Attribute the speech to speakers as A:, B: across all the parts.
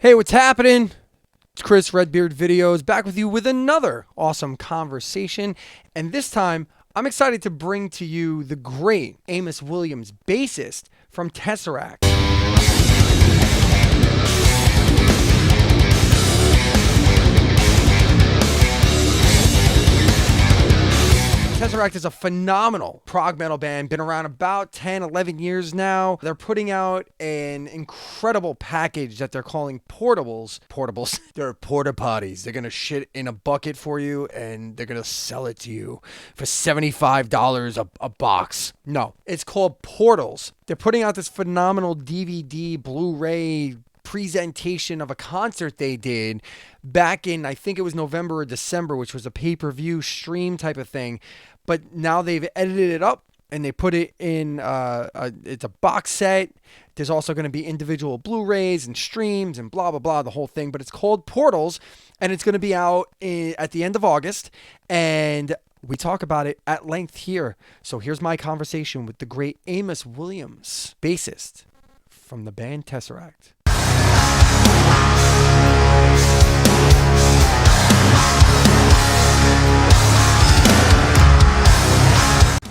A: Hey, what's happening? It's Chris Redbeard Videos back with you with another awesome conversation. And this time, I'm excited to bring to you the great Amos Williams, bassist from TesseracT. TesseracT is a phenomenal prog metal band, been around about 10, 11 years now. They're putting out an incredible package that they're calling portables. Portables. They're porta potties. They're going to shit in a bucket for you and they're going to sell it to you for $75 a box. No, it's called Portals. They're putting out this phenomenal DVD, Blu-ray presentation of a concert they did back in, I think it was November or December, which was a pay-per-view stream type of thing. But now they've edited it up and they put it in, it's a box set. There's also going to be individual Blu-rays and streams and blah, blah, blah, the whole thing. But it's called Portals and it's going to be out at the end of August. And we talk about it at length here. So here's my conversation with the great Amos Williams, bassist from the band TesseracT.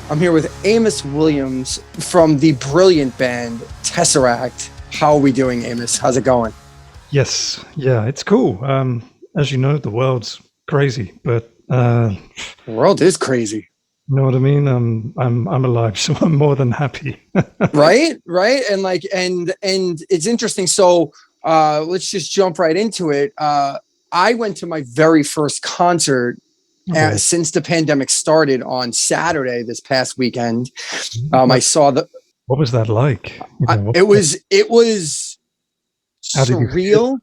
A: I'm here with Amos Williams from the brilliant band TesseracT. How are we doing, Amos? How's it going?
B: Yes, yeah, it's cool. As you know, the world's crazy, but
A: the world is crazy.
B: You know what I mean? I'm alive, so I'm more than happy.
A: right, and it's interesting. So let's just jump right into it. I went to my very first concert.
B: Okay.
A: Since the pandemic started on Saturday this past weekend. I saw the.
B: What was that like?
A: It was surreal.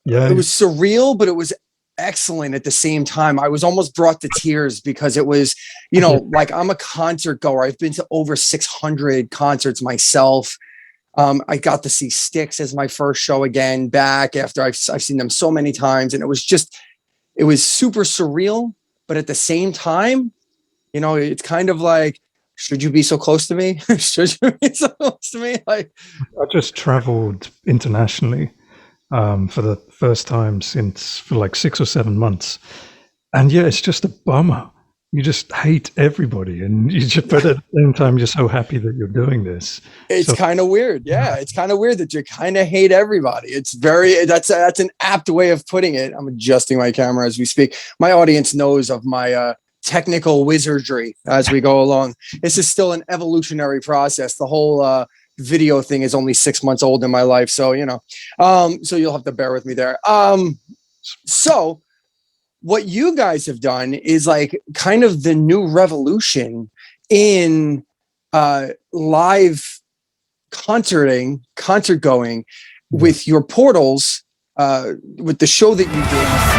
B: Yeah,
A: it was surreal, but it was excellent at the same time. I was almost brought to tears because it was, like I'm a concert goer. I've been to over 600 concerts myself. I got to see Styx as my first show again back after I've seen them so many times, and it was super surreal. But at the same time, it's kind of like, should you be so close to me? Should you be so close to me? Like,
B: I just traveled internationally for the first time for like 6 or 7 months. And yeah, it's just a bummer. You just hate everybody. And but at the same time, you're so happy that you're doing this.
A: It's kind of weird. Yeah. It's kind of weird that you kind of hate everybody. That's an apt way of putting it. I'm adjusting my camera as we speak. My audience knows of my technical wizardry as we go along. This is still an evolutionary process. The whole video thing is only 6 months old in my life. So, so you'll have to bear with me there. So what you guys have done is like kind of the new revolution in live concert going with your portals, with the show that you did.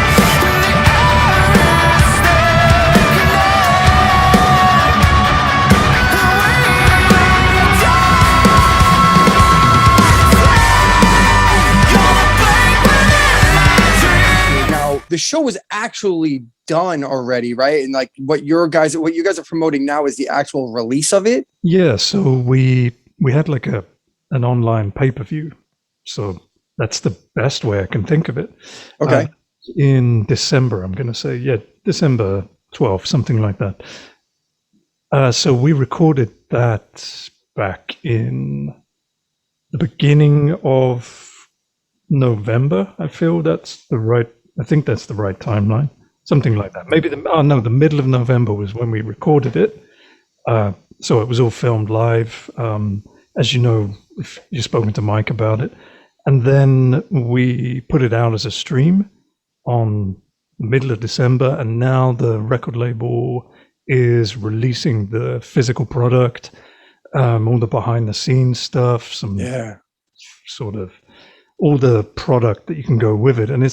A: The show was actually done already, right? And like what you guys are promoting now is the actual release of it.
B: Yeah, so we had like an online pay-per-view. So that's the best way I can think of it.
A: Okay.
B: In December, I'm going to say, December 12th, something like that. So we recorded that back in the beginning of November. I think that's the right timeline, something like that. Maybe the middle of November was when we recorded it. So it was all filmed live, as you know, if you've spoken to Mike about it. And then we put it out as a stream on the middle of December. And now the record label is releasing the physical product, all the behind the scenes stuff, sort of all the product that you can go with it. And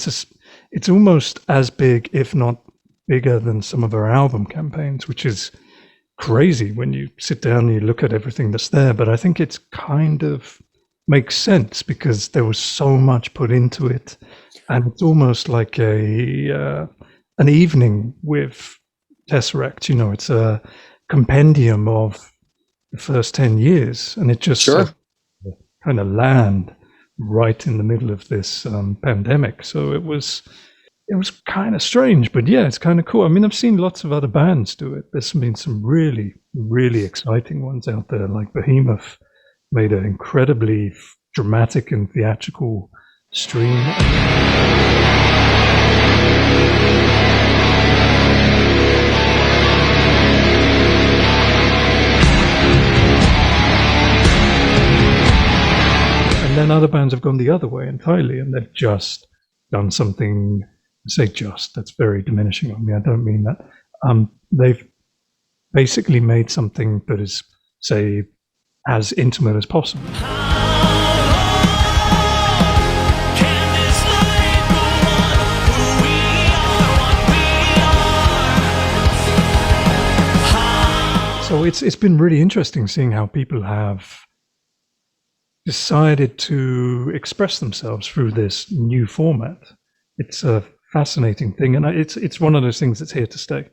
B: it's almost as big, if not bigger, than some of our album campaigns, which is crazy when you sit down and you look at everything that's there. But I think it's kind of makes sense because there was so much put into it. And it's almost like an evening with TesseracT. It's a compendium of the first 10 years. And it just kind of land right in the middle of this pandemic. So it was kind of strange, but yeah, it's kind of cool. I mean, I've seen lots of other bands do it. There's been some really, really exciting ones out there, like Behemoth made an incredibly dramatic and theatrical stream. And then other bands have gone the other way entirely, and they've just done something. Say just, that's very diminishing on me. I don't mean that. They've basically made something that is, say, as intimate as possible. So it's been really interesting seeing how people have decided to express themselves through this new format. It's a fascinating thing, and it's one of those things that's here to stay.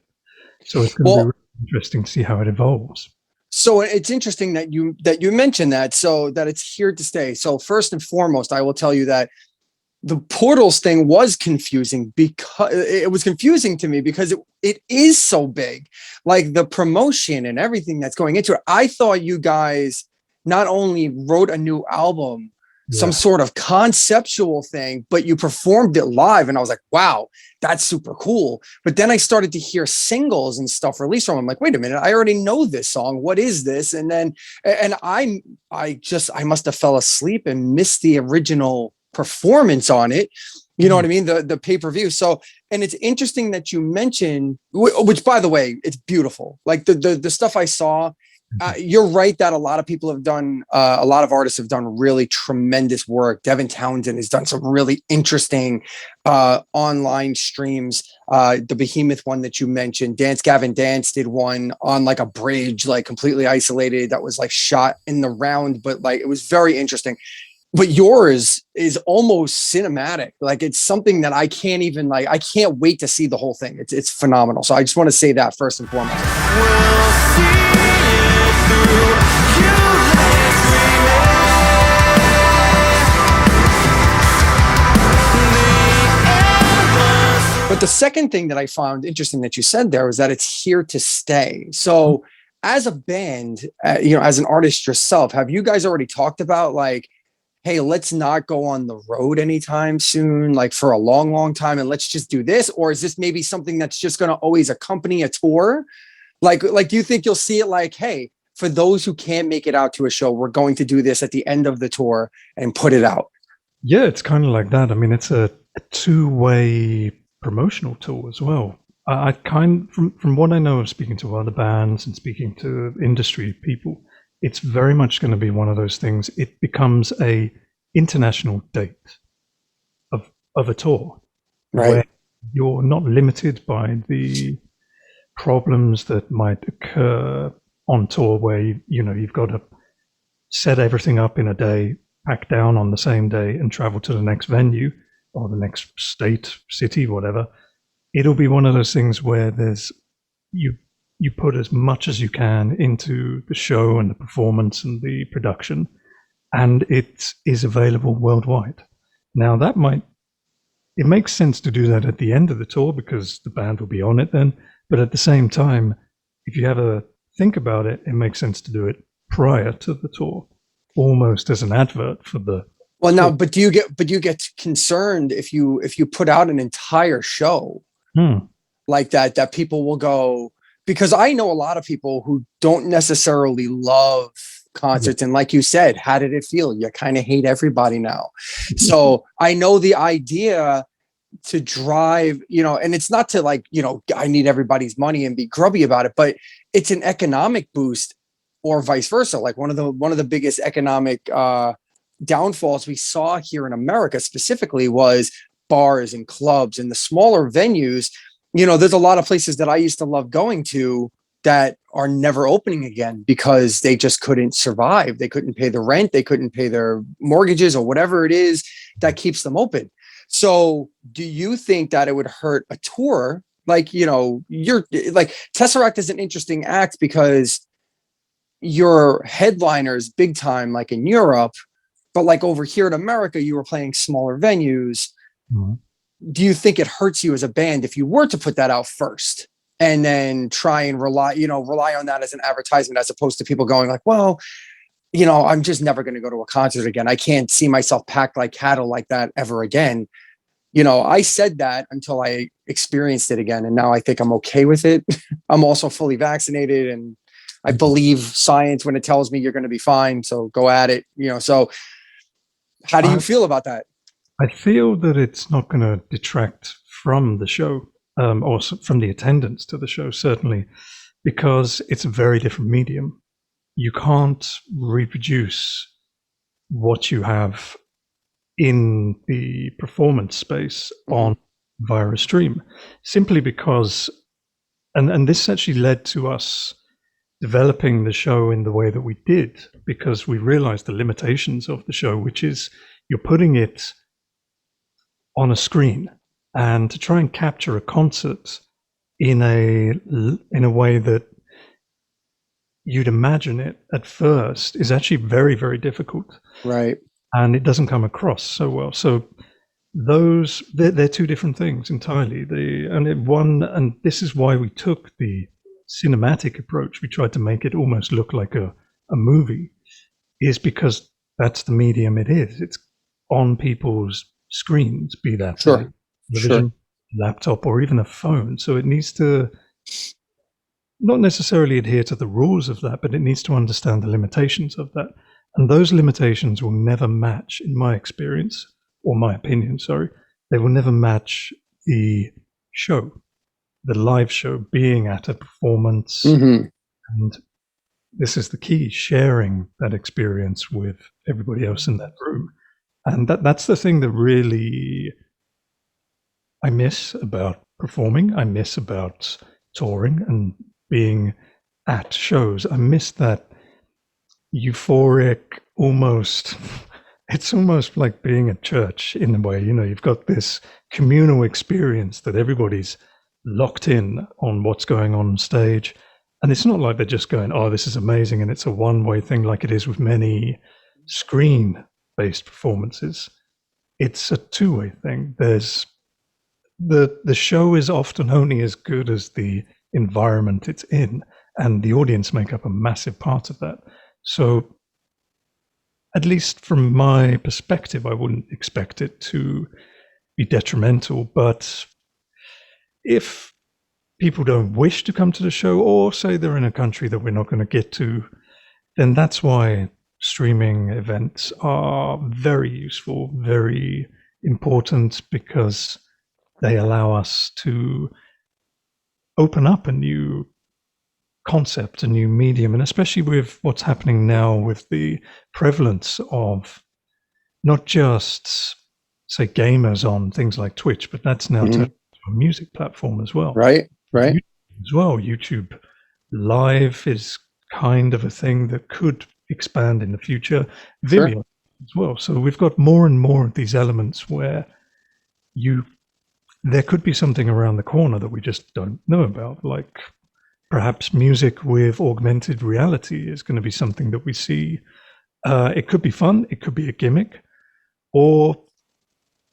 B: So it's going to be really interesting to see how it evolves.
A: So it's interesting that you mentioned that, so that it's here to stay. So first and foremost, I will tell you that the portals thing was confusing, because it was confusing to me because it is so big, like the promotion and everything that's going into it. I thought you guys not only wrote a new album, some sort of conceptual thing, but you performed it live. And I was like, wow, that's super cool. But then I started to hear singles and stuff released from them. I'm like, wait a minute, I already know this song. What is this? And then, and I must have fell asleep and missed the original performance on it. You know what I mean? The pay-per-view. So, and it's interesting that you mentioned, which by the way, it's beautiful. Like the stuff I saw, you're right that a lot of people have done, a lot of artists have done really tremendous work. Devin Townsend has done some really interesting online streams. The Behemoth one that you mentioned, Dance Gavin Dance did one on like a bridge, like completely isolated, that was like shot in the round, but like it was very interesting. But yours is almost cinematic. Like it's something that I can't even I can't wait to see the whole thing. It's phenomenal. So I just want to say that first and foremost. We'll see it through. But the second thing that I found interesting that you said there was that it's here to stay. So as a band, as an artist yourself, have you guys already talked about like, hey, let's not go on the road anytime soon, like for a long, long time, and let's just do this? Or is this maybe something that's just going to always accompany a tour? Like, do you think you'll see it like, hey, for those who can't make it out to a show, we're going to do this at the end of the tour and put it out?
B: Yeah, it's kind of like that. I mean, it's a two-way promotional tour as well. From what I know of speaking to other bands and speaking to industry people, it's very much going to be one of those things. It becomes a international date of a tour, right, where you're not limited by the problems that might occur on tour, where you've got to set everything up in a day, pack down on the same day, and travel to the next venue or the next state, city, whatever. It'll be one of those things where you put as much as you can into the show and the performance and the production, and it is available worldwide. Now it makes sense to do that at the end of the tour because the band will be on it then. But at the same time, if you ever think about it, it makes sense to do it prior to the tour, almost as an advert for the.
A: Well, now, but do you get concerned if you put out an entire show like that people will go? Because I know a lot of people who don't necessarily love concerts. And like you said, how did it feel? You kind of hate everybody now. So I know the idea to drive, and it's not to like, I need everybody's money and be grubby about it, but it's an economic boost, or vice versa. Like one of the biggest economic downfalls we saw here in America specifically was bars and clubs and the smaller venues. There's a lot of places that I used to love going to that are never opening again because they just couldn't survive. They couldn't pay the rent. They couldn't pay their mortgages or whatever it is that keeps them open. So do you think that it would hurt a tour? Like, you're like TesseracT is an interesting act because your headliners big time, like in Europe, But like over here in America, you were playing smaller venues.
B: Mhm.
A: Do you think it hurts you as a band if you were to put that out first and then try and rely on that as an advertisement, as opposed to people going like, well, I'm just never going to go to a concert again. I can't see myself packed like cattle like that ever again. I said that until I experienced it again. And now I think I'm okay with it. I'm also fully vaccinated, and I believe science when it tells me you're going to be fine. So go at it. So how do you feel about that?
B: I feel that it's not going to detract from the show, or from the attendance to the show, certainly, because it's a very different medium. You can't reproduce what you have in the performance space on via a stream, simply because, and this actually led to us developing the show in the way that we did, because we realized the limitations of the show, which is you're putting it on a screen, and to try and capture a concert in a way that you'd imagine it at first is actually very, very difficult.
A: Right.
B: And it doesn't come across so well. So they're two different things entirely. And this is why we took the cinematic approach. We tried to make it almost look like a movie, is because that's the medium it is. It's on people's screens, be that a television, laptop, or even a phone. So it needs to not necessarily adhere to the rules of that, but it needs to understand the limitations of that. And those limitations will never match, in my experience, or my opinion, sorry, they will never match the show, the live show, being at a performance.
A: Mm-hmm.
B: And this is the key, sharing that experience with everybody else in that room. And that's the thing that really I miss about performing. I miss about touring and being at shows. I miss that euphoric, it's almost like being at church in a way. You've got this communal experience that everybody's locked in on what's going on stage. And it's not like they're just going, oh, this is amazing, and it's a one-way thing like it is with many screen-based performances. It's a two-way thing. There's the show is often only as good as the environment it's in, and the audience make up a massive part of that. So at least from my perspective, I wouldn't expect it to be detrimental. But if people don't wish to come to the show, or say they're in a country that we're not going to get to, then that's why streaming events are very useful, very important, because they allow us to open up a new concept, a new medium, and especially with what's happening now with the prevalence of not just, say, gamers on things like Twitch, but that's now turned into a music platform as well.
A: Right.
B: YouTube as well. YouTube Live is kind of a thing that could expand in the future. Vimeo as well. So we've got more and more of these elements where there could be something around the corner that we just don't know about, like perhaps music with augmented reality is going to be something that we see. It could be fun, it could be a gimmick, or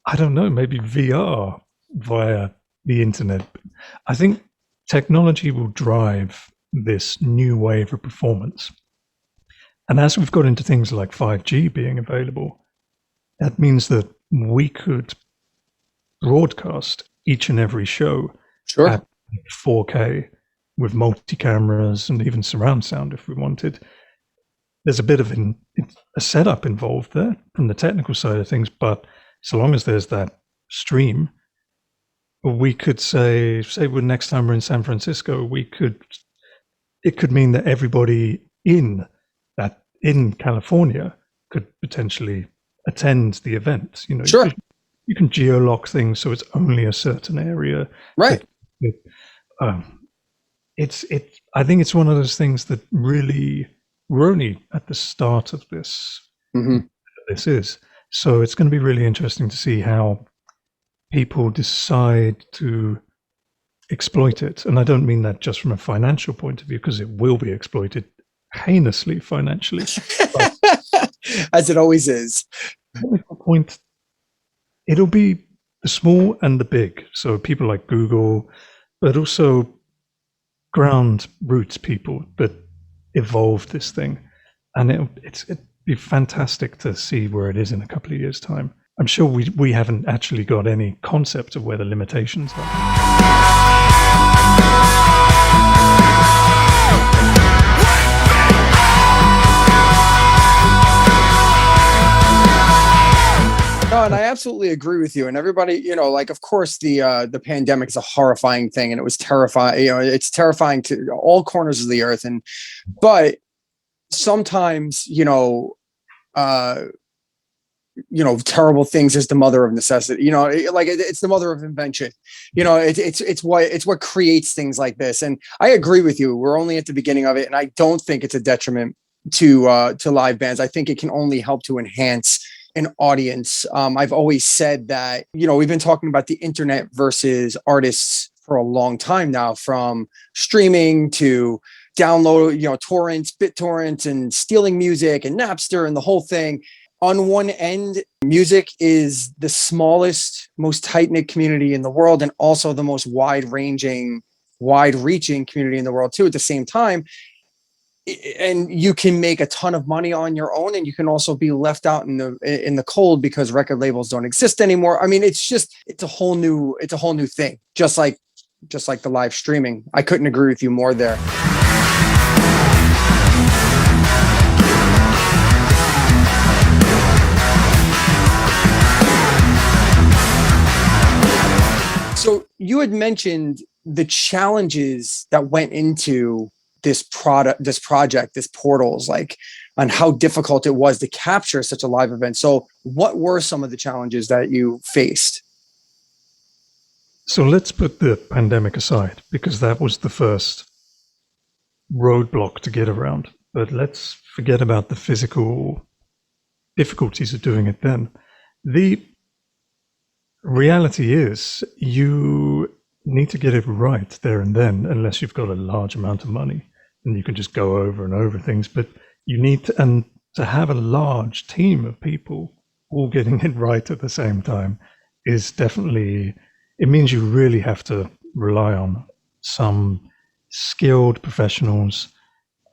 B: I don't know, maybe VR via the internet. I think technology will drive this new wave of performance. And as we've got into things like 5G being available, that means that we could broadcast each and every show at 4K with multi-cameras and even surround sound if we wanted. There's a bit of a setup involved there from the technical side of things, but so long as there's that stream, we could say when next time we're in San Francisco, it could mean that everybody in California could potentially attend the event. You can geolock things so it's only a certain area.
A: Right.
B: I think it's one of those things that really, we're only at the start of this. This is. So it's going to be really interesting to see how people decide to exploit it. And I don't mean that just from a financial point of view, because it will be exploited heinously financially.
A: as it always is.
B: At the point, it'll be the small and the big. So people like Google, but also ground roots people that evolved this thing. And it'd be fantastic to see where it is in a couple of years' time. I'm sure we haven't actually got any concept of where the limitations are.
A: No, and I absolutely agree with you. And everybody, like, of course, the pandemic is a horrifying thing, and it was terrifying. It's terrifying to all corners of the earth. But sometimes, terrible things is the mother of necessity. It's the mother of invention. It's what creates things like this. And I agree with you. We're only at the beginning of it, and I don't think it's a detriment to live bands. I think it can only help to enhance an audience. I've always said that, we've been talking about the internet versus artists for a long time now, from streaming to download, torrents, BitTorrents, and stealing music and Napster and the whole thing. On one end, music is the smallest, most tight-knit community in the world, and also the most wide-reaching community in the world too at the same time. And you can make a ton of money on your own, and you can also be left out in the cold because record labels don't exist anymore. I mean, it's a whole new thing, just like the live streaming. I couldn't agree with you more there. So you had mentioned the challenges that went into this project, this Portals, like, on how difficult it was to capture such a live event. So what were some of the challenges that you faced?
B: So let's put the pandemic aside, because that was the first roadblock to get around. But let's forget about the physical difficulties of doing it then. The reality is you need to get it right there and then, unless you've got a large amount of money and you can just go over and over things. But you need to have a large team of people all getting it right at the same time is definitely, it means you really have to rely on some skilled professionals.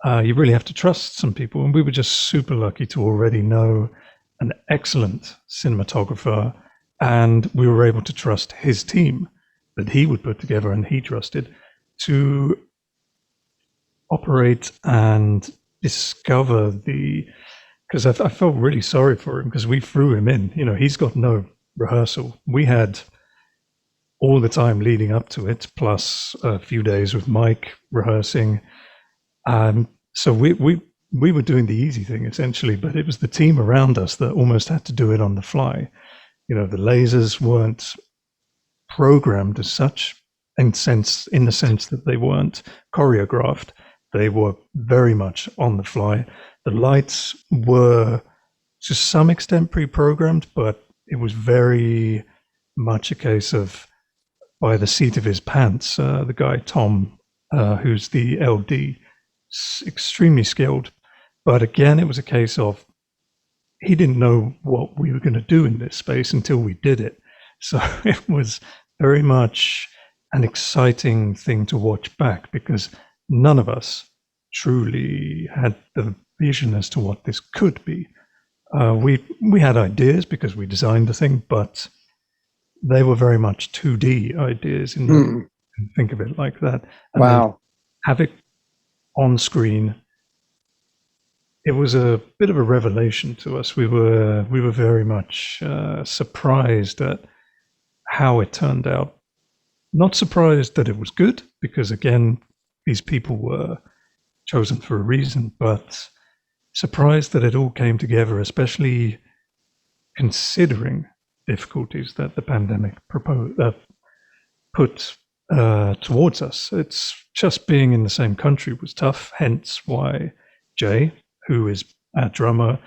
B: You really have to trust some people. And we were just super lucky to already know an excellent cinematographer, and we were able to trust his team that he would put together and he trusted to operate and discover because I felt really sorry for him because we threw him in. He's got no rehearsal. We had all the time leading up to it, plus a few days with Mike rehearsing. So we were doing the easy thing essentially, but it was the team around us that almost had to do it on the fly. The lasers weren't programmed as such in the sense that they weren't choreographed. They were very much on the fly. The lights were to some extent pre-programmed, but it was very much a case of by the seat of his pants. The guy, Tom, who's the LD, extremely skilled. But again, it was a case of he didn't know what we were going to do in this space until we did it. So it was very much an exciting thing to watch back because none of us truly had the vision as to what this could be. We had ideas because we designed the thing, but they were very much 2D ideas. Think of it like that. And
A: wow.
B: Have it on screen. It was a bit of a revelation to us. We were very much surprised at how it turned out. Not surprised that it was good, because again, these people were chosen for a reason, but surprised that it all came together, especially considering difficulties that the pandemic put towards us. It's just being in the same country was tough, hence why Jay, who is our drummer,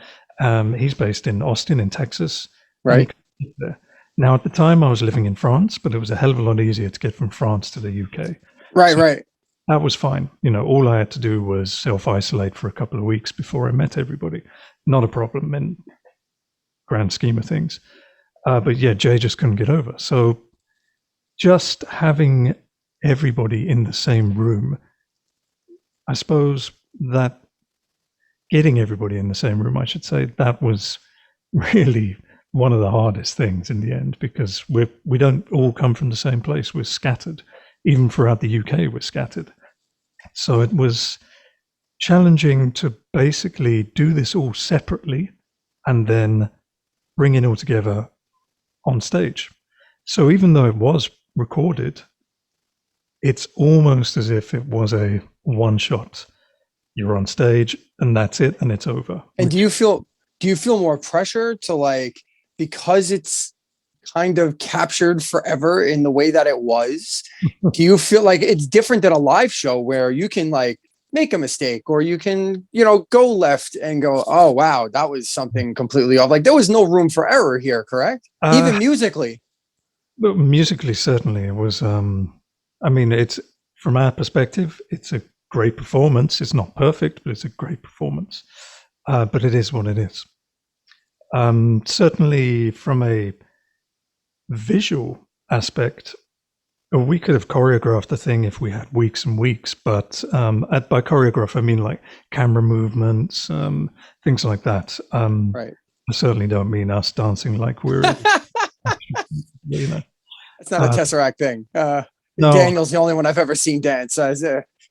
B: he's based in Austin in Texas.
A: Right.
B: Now, at the time, I was living in France, but it was a hell of a lot easier to get from France to the UK.
A: Right.
B: that was fine. You know, all I had to do was self-isolate for a couple of weeks before I met everybody. Not a problem in grand scheme of things. But yeah, Jay just couldn't get over. So just having everybody in the same room, I suppose that getting everybody in the same room, I should say, that was really one of the hardest things in the end, because we don't all come from the same place. We're scattered. Even throughout the UK, we're scattered. So it was challenging to basically do this all separately and then bring it all together on stage. So even though it was recorded, it's almost as if it was a one shot. You're on stage and that's it, and it's over.
A: And do you feel more pressure to, like, because it's kind of captured forever in the way that it was, do you feel like it's different than a live show where you can, like, make a mistake, or you can, go left and go, oh wow, that was something completely off? Like, there was no room for error here, correct? Even musically.
B: But musically, certainly it was. I mean, it's, from our perspective, it's a great performance. It's not perfect, but it's a great performance. But it is what it is. Certainly, from a visual aspect, we could have choreographed the thing if we had weeks and weeks. But by choreograph, I mean like camera movements, things like that.
A: Right.
B: I certainly don't mean us dancing like we're.
A: It's not a Tesseract thing.
B: No.
A: Daniel's the only one I've ever seen dance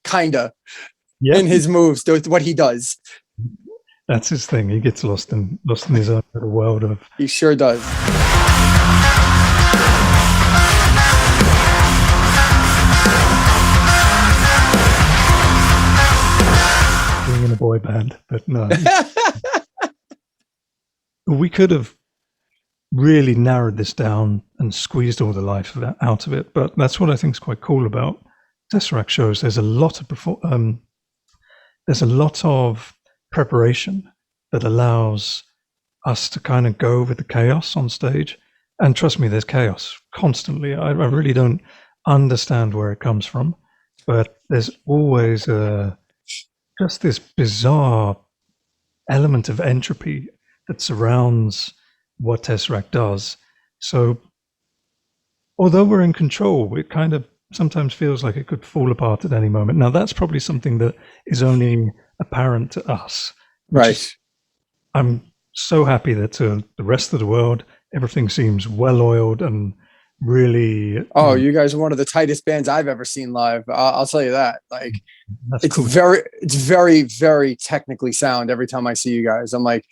A: kinda in his moves, what he does.
B: That's his thing. He gets lost in his own little world of.
A: He sure does.
B: Being in a boy band, but no. We could have really narrowed this down and squeezed all the life out of it, but that's what I think is quite cool about Tesseract shows. There's a lot of preparation that allows us to kind of go with the chaos on stage. And trust me, there's chaos constantly. I really don't understand where it comes from, but there's always just this bizarre element of entropy that surrounds what Tesseract does. So although we're in control, it kind of sometimes feels like it could fall apart at any moment. Now, that's probably something that is only apparent to us.
A: Right.
B: I'm so happy that to the rest of the world, everything seems well-oiled and really...
A: Oh, you guys are one of the tightest bands I've ever seen live. I'll tell you that. Like, it's
B: cool.
A: very, very technically sound every time I see you guys. I'm like,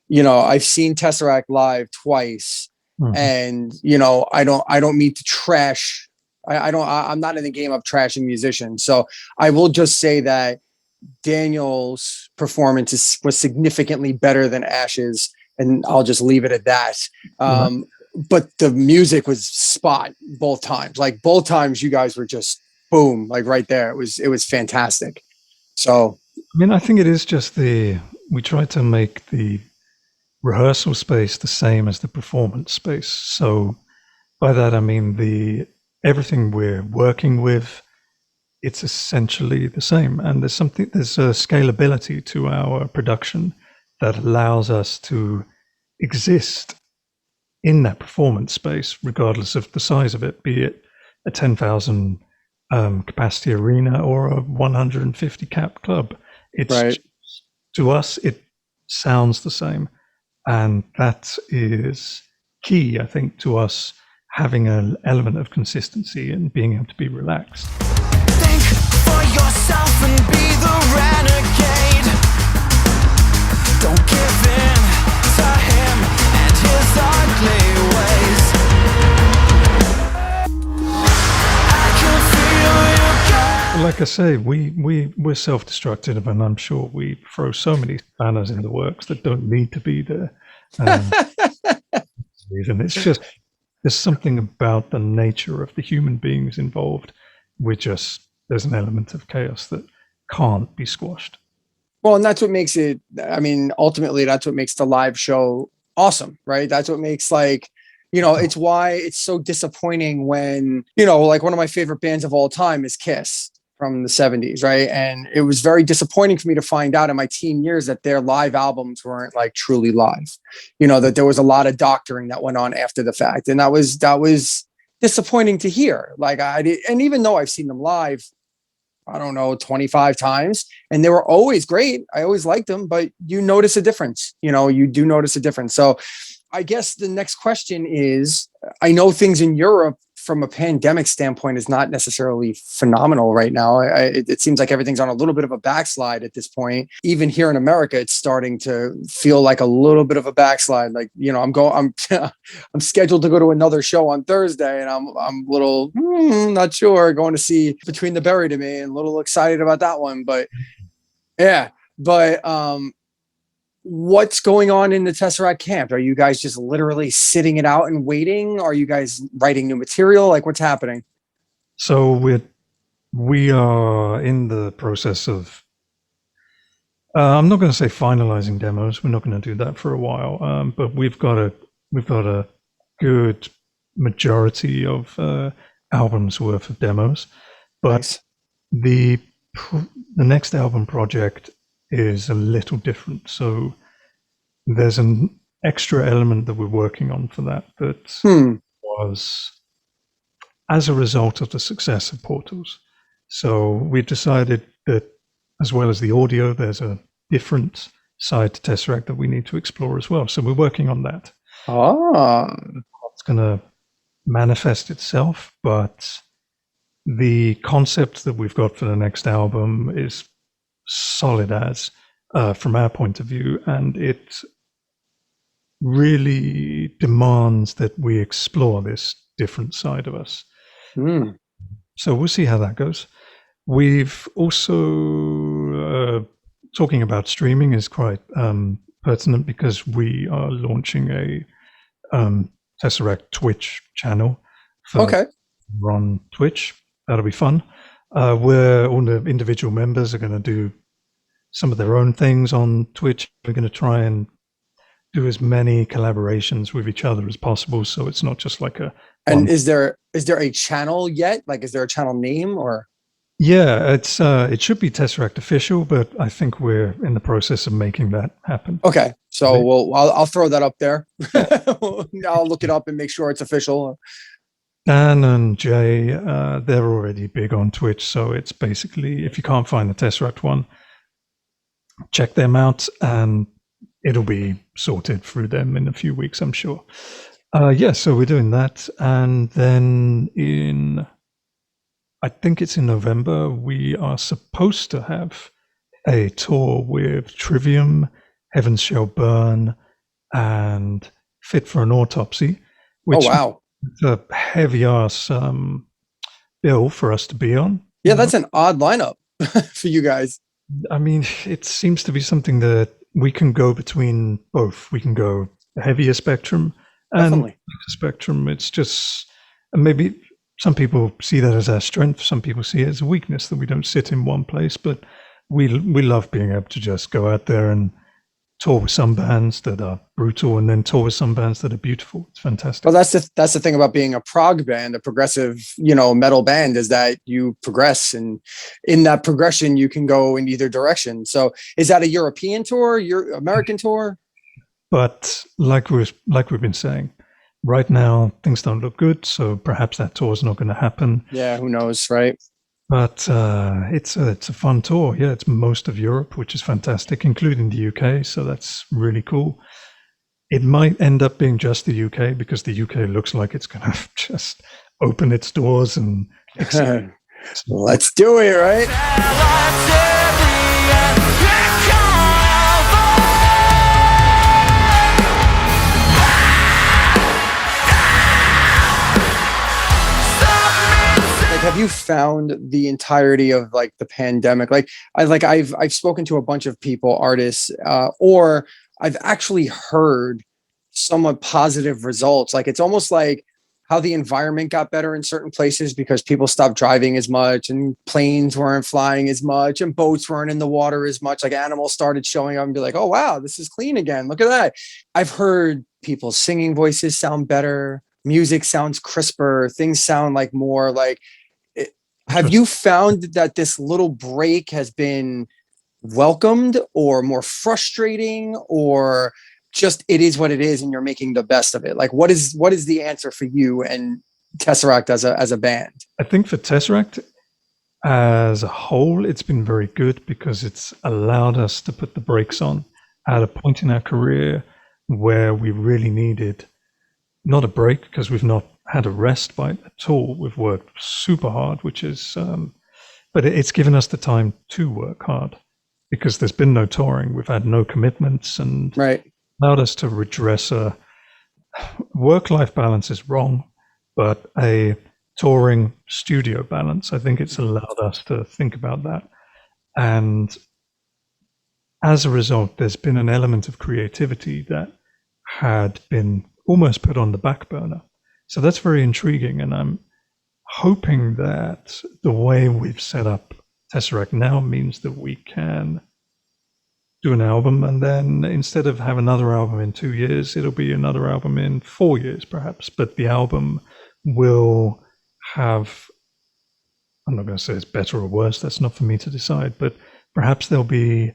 A: I've seen Tesseract live twice, and I don't mean to trash. I'm not in the game of trashing musicians. So I will just say that Daniel's performance was significantly better than Ash's, and I'll just leave it at that. But the music was spot both times. Like, both times you guys were just boom, like right there. It was fantastic. So
B: I mean, I think it is just we tried to make the rehearsal space the same as the performance space. So by that I mean everything we're working with, it's essentially the same. And there's a scalability to our production that allows us to exist in that performance space, regardless of the size of it, be it a 10,000 capacity arena or a 150 cap club. It's
A: right.
B: To us, it sounds the same. And that is key, I think, to us having an element of consistency and being able to be relaxed.
C: Think for yourself and be the renegade. Don't give in to him and his ugly ways. I can feel you go.
B: Like I say, we're self-destructive, and I'm sure we throw so many spanners in the works that don't need to be there. And it's just, there's something about the nature of the human beings involved. There's an element of chaos that can't be squashed.
A: Well, and that's what makes it, I mean, ultimately, that's what makes the live show awesome, right? That's what makes, like, it's why it's so disappointing when, like, one of my favorite bands of all time is Kiss. from the 70s, right? And it was very disappointing for me to find out in my teen years that their live albums weren't like truly live. That there was a lot of doctoring that went on after the fact. And that was disappointing to hear. Like I did, and even though I've seen them live, I don't know, 25 times, and they were always great. I always liked them, but you notice a difference. You do notice a difference. So I guess the next question is, I know things in Europe from a pandemic standpoint is not necessarily phenomenal right now. It seems like everything's on a little bit of a backslide at this point. Even here in America, it's starting to feel like a little bit of a backslide. Like, I'm scheduled to go to another show on Thursday, and I'm a little not sure, going to see Between the Buried and Me, and a little excited about that one. But yeah, what's going on in the Tesseract camp? Are you guys just literally sitting it out and waiting? Are you guys writing new material? Like, what's happening?
B: So we are in the process of, I'm not going to say finalizing demos. We're not going to do that for a while. But we've got a good majority of albums worth of demos. But
A: Nice.
B: the next album project is a little different. So there's an extra element that we're working on for that was as a result of the success of Portals. So we decided that as well as the audio, there's a different side to Tesseract that we need to explore as well. So we're working on that. It's going to manifest itself, but the concept that we've got for the next album is solid as from our point of view, and it really demands that we explore this different side of us. So we'll see how that goes. We've also talking about streaming is quite pertinent because we are launching a Tesseract Twitch channel. We're on Twitch. That'll be fun. Where all the individual members are going to do some of their own things on Twitch. We're going to try and do as many collaborations with each other as possible, so it's not just like a.
A: And is there a channel yet? Like, is there a channel name or?
B: Yeah, it should be Tesseract Official, but I think we're in the process of making that happen.
A: Okay, so I'll throw that up there. I'll look it up and make sure it's official.
B: Dan and Jay, they're already big on Twitch, so it's basically, if you can't find the Tesseract one, check them out and it'll be sorted through them in a few weeks, I'm sure. So we're doing that. And then I think it's in November, we are supposed to have a tour with Trivium, Heavens Shall Burn, and Fit for an Autopsy. Which it's a heavy ass bill for us to be on.
A: Yeah, that's an odd lineup for you guys.
B: I mean, it seems to be something that we can go between both. We can go the heavier spectrum and lighter spectrum. It's just, maybe some people see that as our strength. Some people see it as a weakness that we don't sit in one place. But we love being able to just go out there and tour with some bands that are brutal and then tour with some bands that are beautiful. It's fantastic.
A: Well, that's the thing about being a prog band, a progressive, metal band, is that you progress, and in that progression you can go in either direction. So is that a European tour, your American tour?
B: But like we've been saying, right now things don't look good, so perhaps that tour is not going to happen.
A: Yeah, who knows, right?
B: But it's a fun tour. Yeah, it's most of Europe, which is fantastic, including the UK. So that's really cool. It might end up being just the UK because the UK looks like it's going to just open its doors and.
A: Let's do it, right? Have you found the entirety of like the pandemic? I've spoken to a bunch of people, artists, or I've actually heard somewhat positive results. Like, it's almost like how the environment got better in certain places because people stopped driving as much and planes weren't flying as much and boats weren't in the water as much. Like, animals started showing up and be like, oh, wow, this is clean again. Look at that. I've heard people's singing voices sound better. Music sounds crisper. Things sound like more like, Have you found that this little break has been welcomed or more frustrating, or just it is what it is and you're making the best of it? Like what is the answer for you and Tesseract as a band?
B: I think for Tesseract as a whole, it's been very good because it's allowed us to put the brakes on at a point in our career where we really needed not a break, because we've not had a respite at all. We've worked super hard, which is, but it's given us the time to work hard because there's been no touring. We've had no commitments, and
A: Right.
B: allowed us to redress a work-life balance is wrong, but a touring studio balance. I think it's allowed us to think about that. And as a result, there's been an element of creativity that had been almost put on the back burner. So that's very intriguing. And I'm hoping that the way we've set up Tesseract now means that we can do an album, and then instead of have another album in 2 years, it'll be another album in 4 years, perhaps. But the album will have, I'm not going to say it's better or worse, that's not for me to decide, but perhaps there'll be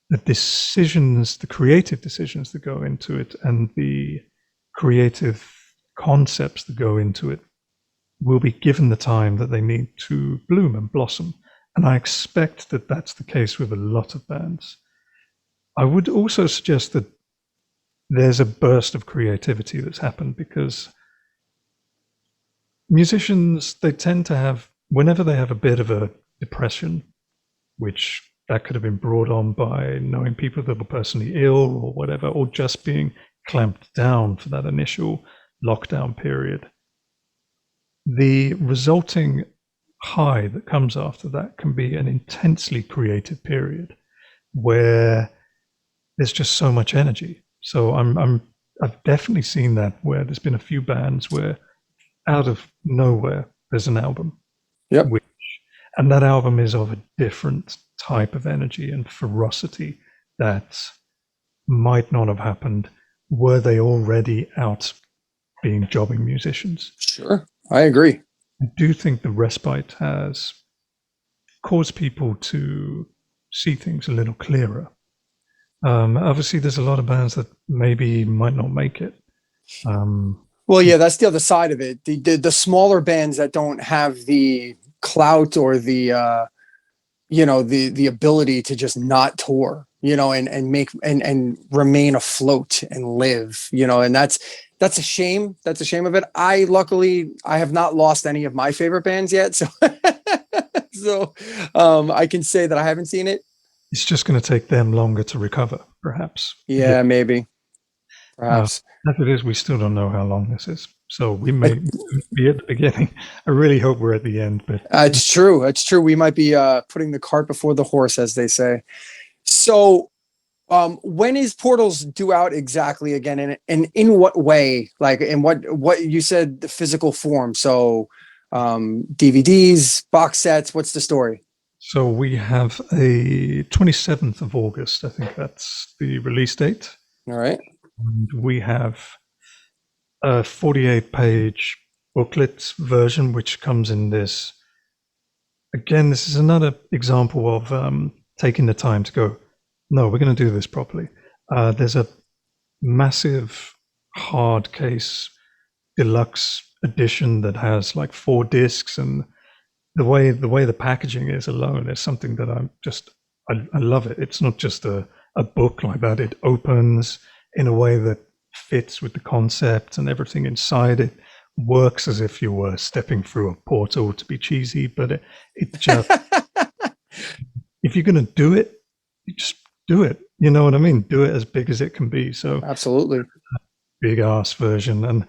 B: the decisions, the creative decisions that go into it, and the creative concepts that go into it will be given the time that they need to bloom and blossom. And I expect that that's the case with a lot of bands. I would also suggest that there's a burst of creativity that's happened because musicians, they tend to have, whenever they have a bit of a depression, which that could have been brought on by knowing people that were personally ill or whatever, or just being clamped down for that initial lockdown period, the resulting high that comes after that can be an intensely creative period where there's just so much energy. So I've definitely seen that where there's been a few bands where out of nowhere there's an album.
A: Yep.
B: And that album is of a different type of energy and ferocity that might not have happened were they already out being jobbing musicians.
A: Sure, I agree.
B: I do think the respite has caused people to see things a little clearer. Obviously, there's a lot of bands that maybe might not make it.
A: Well, yeah, that's the other side of it. The smaller bands that don't have the clout or the the ability to just not tour, and make and remain afloat and live, and that's a shame. That's a shame of it. Luckily I have not lost any of my favorite bands yet, so I can say that I haven't seen it.
B: It's just going to take them longer to recover, perhaps.
A: Yeah, maybe. Perhaps.
B: As it is, we still don't know how long this is. So we may be at the beginning. I really hope we're at the end. But
A: it's true. It's true. We might be putting the cart before the horse, as they say. So when is Portals due out exactly again? And in what way? Like in what you said, the physical form. So DVDs, box sets, what's the story?
B: So we have a 27th of August. I think that's the release date.
A: All right.
B: And we have a 48-page booklet version, which comes in this. Again, this is another example of taking the time to go, no, we're going to do this properly. There's a massive hard case deluxe edition that has like 4 discs, and the way the packaging is alone is something that I love it. It's not just a book like that. It opens in a way that fits with the concept, and everything inside it works as if you were stepping through a portal, to be cheesy, but it just if you're going to do it, you just do it. You know what I mean? Do it as big as it can be. So
A: absolutely,
B: big ass version. And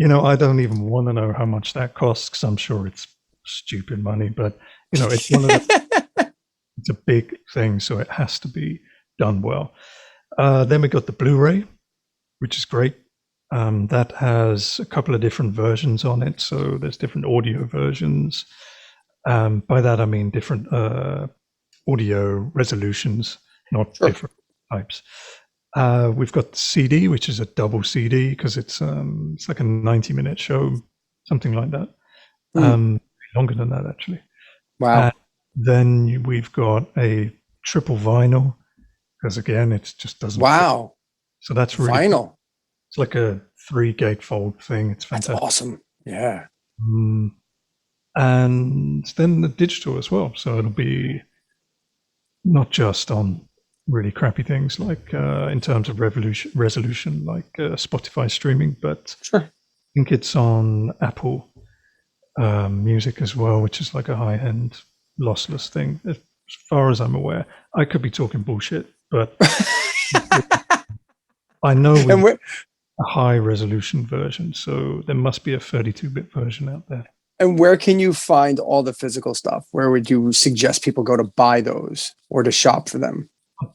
B: I don't even want to know how much that costs, because I'm sure it's stupid money, but it's one of the it's a big thing, so it has to be done well. Then we got the Blu-ray, which is great. That has a couple of different versions on it. So there's different audio versions. By that I mean different audio resolutions, not different types. We've got the CD, which is a double CD because it's like a 90-minute show, something like that. Longer than that, actually.
A: Wow.
B: Then we've got a triple vinyl, because again, it just doesn't fit.
A: Wow.
B: So that's really cool.
A: Vinyl.
B: It's like a 3 gatefold thing. It's
A: That's
B: fantastic.
A: awesome. Yeah.
B: And then the digital as well. So it'll be not just on really crappy things like in terms of resolution, like Spotify streaming, but
A: Sure.
B: I think it's on Apple Music as well, which is like a high-end lossless thing. As far as I'm aware, I could be talking bullshit, but I know
A: And
B: we're a high-resolution version, so there must be a 32-bit version out there.
A: And where can you find all the physical stuff? Where would you suggest people go to buy those or to shop for them?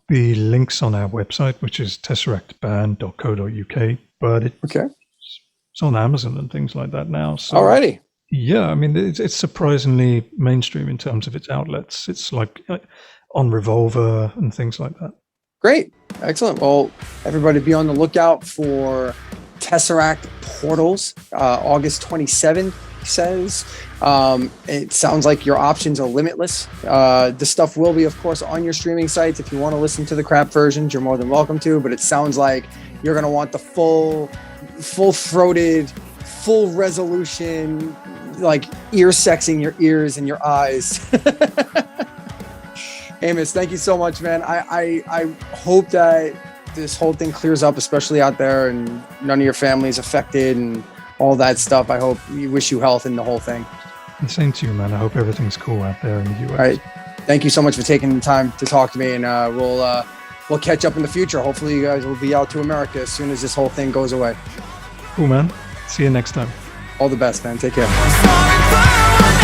B: The link's on our website, which is tesseractband.co.uk, but it's on Amazon and things like that now. So,
A: Alrighty.
B: yeah, I mean, it's surprisingly mainstream in terms of its outlets. It's like on Revolver and things like that.
A: Great. Excellent. Well, everybody be on the lookout for TesseracT Portals, August 27th, he says. It sounds like your options are limitless. The stuff will be, of course, on your streaming sites. If you want to listen to the crap versions, you're more than welcome to, but it sounds like you're going to want the full-throated, full resolution, like ear sexing your ears and your eyes. Amos, thank you so much, man. I hope that this whole thing clears up, especially out there, and none of your family is affected and all that stuff. I hope we wish you health in the whole thing.
B: The same to you, man. I hope everything's cool out there in the US.
A: All right. Thank you so much for taking the time to talk to me, and we'll catch up in the future. Hopefully you guys will be out to America as soon as this whole thing goes away.
B: Cool, man. See you next time.
A: All the best, man. Take care.
C: Falling for